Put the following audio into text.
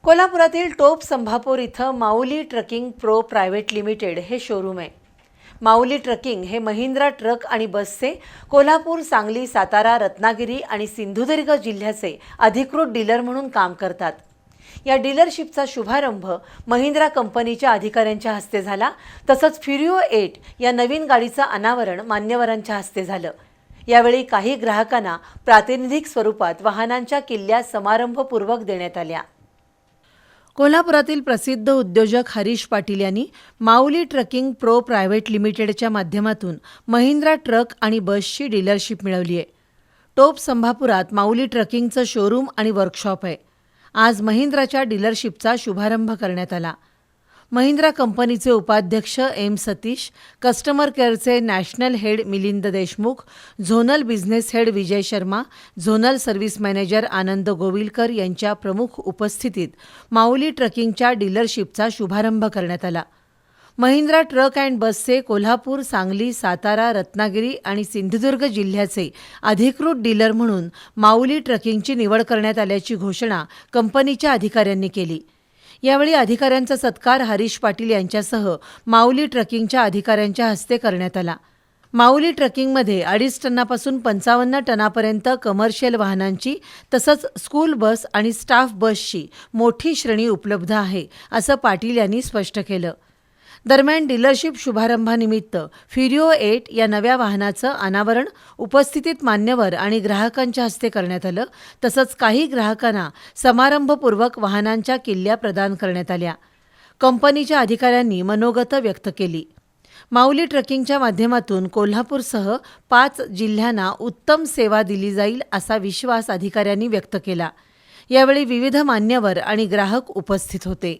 कोल्हापुरातील टोप संभापूर इथं माऊली ट्रकिंग प्रो प्रायव्हेट लिमिटेड हे शोरूम आहे। माऊली ट्रकिंग हे महिंद्रा ट्रक आणि बसचे कोल्हापूर, सांगली, सातारा, रत्नागिरी आणि सिंधुदुर्ग जिल्ह्याचे अधिकृत डीलर म्हणून काम करतात। या डीलरशिपचा शुभारंभ महिंद्रा कंपनीच्या अधिकाऱ्यांच्या हस्ते झाला। तसंच फ्युरिओ 8 या नवीन गाडीचं अनावरण मान्यवरांच्या हस्ते झालं। यावेळी काही ग्राहकांना प्रातिनिधिक स्वरूपात वाहनांच्या किल्ल्या समारंभपूर्वक देण्यात आल्या। कोल्हापुरातील प्रसिद्ध उद्योजक हरीश पाटील यांनी माऊली ट्रकिंग प्रो प्रायव्हेट लिमिटेडच्या माध्यमातून महिंद्रा ट्रक आणि बसची डीलरशिप मिळवली आहे। टोप संभापुरात माऊली ट्रकिंगचं शोरूम आणि वर्कशॉप आहे। आज महिंद्राच्या डीलरशिपचा शुभारंभ करण्यात आला। महिंद्रा कंपनीचे उपाध्यक्ष एम सतीश, कस्टमर केअरचे national head Milind Deshmukh, zonal business head Vijay Sharma, zonal service manager Anand Govilkar यांच्या प्रमुख उपस्थितीत माऊली ट्रकिंगच्या डीलरशिपचा शुभारंभ करण्यात आला। महिंद्रा ट्रक अँड बसचे कोल्हापूर, सांगली, सातारा, रत्नागिरी आणि सिंधुदुर्ग जिल्ह्याचे अधिकृत डीलर म्हणून माऊली ट्रकिंगची निवड करण्यात आल्याची घोषणा कंपनीच्या अधिकाऱ्यांनी केली। यावेळी अधिकाऱ्यांचा सत्कार हरीश पाटील यांच्यासह माऊली ट्रकिंगच्या अधिकाऱ्यांच्या हस्ते करण्यात आला। माऊली ट्रकिंगमध्ये 2.5 टनापासून 55 टनापर्यंत कमर्शियल वाहनांची तसंच स्कूल बस आणि स्टाफ बसची मोठी श्रेणी उपलब्ध आहे, असं पाटील यांनी स्पष्ट केलं। दरम्यान डीलरशिप शुभारंभानिमित्त फ्युरिओ 8 या नव्या वाहनाचं अनावरण उपस्थित मान्यवर आणि ग्राहकांच्या हस्ते करण्यात आलं। तसंच काही ग्राहकांना समारंभपूर्वक वाहनांच्या किल्ल्या प्रदान करण्यात आल्या। कंपनीच्या अधिकाऱ्यांनी मनोगत व्यक्त केली। माऊली ट्रकिंगच्या माध्यमातून कोल्हापूरसह 5 जिल्ह्यांना उत्तम सेवा दिली जाईल असा विश्वास अधिकाऱ्यांनी व्यक्त केला। यावेळी विविध मान्यवर आणि ग्राहक उपस्थित होते।